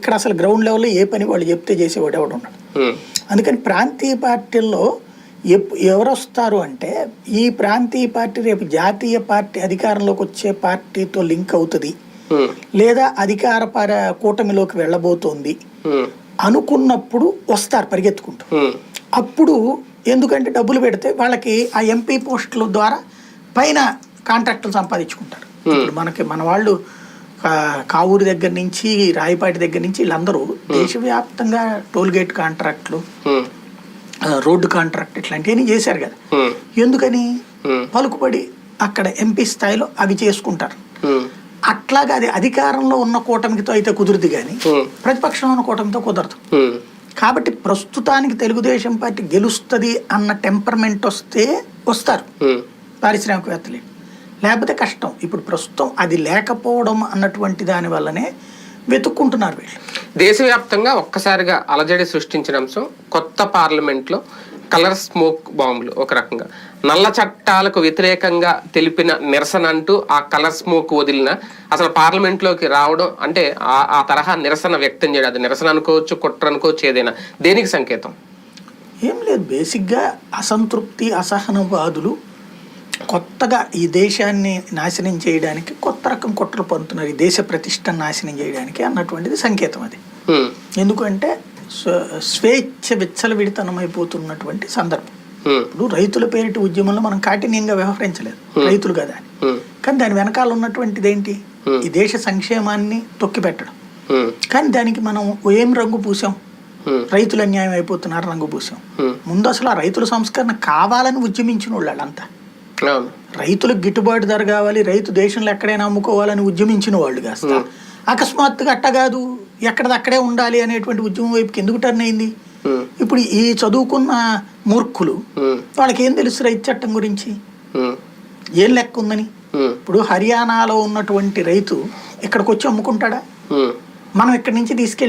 ఇక్కడ అసలు గ్రౌండ్ లెవెల్లో ఏ పని వాళ్ళు చెప్తే చేసేవాడు ఎవడు ఉన్నాడు. అందుకని ప్రాంతీయ పార్టీల్లో ఎవరు వస్తారు అంటే ఈ ప్రాంతీయ పార్టీ రేపు జాతీయ పార్టీ అధికారంలోకి వచ్చే పార్టీతో లింక్ అవుతుంది లేదా అధికార కూటమిలోకి వెళ్ళబోతోంది అనుకున్నప్పుడు వస్తారు పరిగెత్తుకుంటూ. అప్పుడు ఎందుకంటే డబ్బులు పెడితే వాళ్ళకి ఆ ఎంపీ పోస్టుల ద్వారా పైన కాంట్రాక్టులు సంపాదించుకుంటారు. ఇప్పుడు మన వాళ్ళు కావూరు దగ్గర నుంచి రాయపాటి దగ్గర నుంచి వీళ్ళందరూ దేశవ్యాప్తంగా టోల్గేట్ కాంట్రాక్టులు, రోడ్డు కాంట్రాక్ట్ ఇట్లాంటివన్నీ చేశారు కదా. ఎందుకని పలుకుబడి అక్కడ ఎంపీ స్థాయిలో అవి చేసుకుంటారు. అట్లాగా అది అధికారంలో ఉన్న కూటమితో అయితే కుదురుది కానీ ప్రతిపక్షంలో ఉన్న కూటమితో కుదరదు. కాబట్టి ప్రస్తుతానికి తెలుగుదేశం పార్టీ గెలుస్తుంది అన్న టెంపర్మెంట్ వస్తే వస్తారు పారిశ్రామికవేత్తలు, లేకపోతే కష్టం. ఇప్పుడు ప్రస్తుతం అది లేకపోవడం అన్నటువంటి దాని వల్లనే వెతుక్కుంటున్నారు వీళ్ళు. దేశవ్యాప్తంగా ఒక్కసారిగా అలజడి సృష్టించిన అంశం కొత్త పార్లమెంట్లో కలర్ స్మోక్ బాంబులు. ఒక రకంగా నల్ల చట్టాలకు వ్యతిరేకంగా తెలిపిన నిరసన అంటూ ఆ కలర్ స్మోక్ వదిలిన అసలు పార్లమెంట్లోకి రావడం అంటే ఆ తరహా నిరసన వ్యక్తం చేయడం, అది నిరసన అనుకోవచ్చు, కుట్ర అనుకోవచ్చు, ఏదైనా దేనికి సంకేతం? ఏం లేదు, బేసిక్గా అసంతృప్తి అసహనవాదులు కొత్తగా ఈ దేశాన్ని నాశనం చేయడానికి కొత్త రకం కుట్రలు పన్నుతున్నారు, ఈ దేశ ప్రతిష్టను నాశనం చేయడానికి అన్నటువంటిది సంకేతం అది. ఎందుకంటే స్వేచ్ఛ విచ్చలవిడితనమైపోతున్నటువంటి సందర్భం. ఇప్పుడు రైతుల పేరిటి ఉద్యమంలో మనం కాఠిన్యంగా వ్యవహరించలేదు, రైతులు కదా అని. కానీ దాని వెనకాల ఉన్నటువంటిది ఏంటి? ఈ దేశ సంక్షేమాన్ని తొక్కిపెట్టడం. కానీ దానికి మనం ఏం రంగు పూసాం? రైతులు అన్యాయం అయిపోతున్నారు రంగు పూసాం. ముందు అసలు ఆ రైతుల సంస్కరణ కావాలని ఉద్యమించిన వాళ్ళంతా, రైతులకు గిట్టుబాటు ధర కావాలి, రైతు దేశంలో ఎక్కడైనా అమ్ముకోవాలని ఉద్యమించిన వాళ్ళు కాస్త అకస్మాత్తుగా అట్టగాదు ఎక్కడది అక్కడే ఉండాలి అనేటువంటి ఉద్యమం వైపుకి ఎందుకు టర్న్ అయింది? ఇప్పుడు ఈ చదువుకున్న మూర్ఖులు వాళ్ళకి ఏం తెలుసు రైతు చట్టం గురించి, ఏం లెక్క ఉందని? ఇప్పుడు హర్యానాలో ఉన్నటువంటి రైతు ఇక్కడికి వచ్చి అమ్ముకుంటాడా? మనం ఇక్కడి నుంచి తీసుకెళ్లి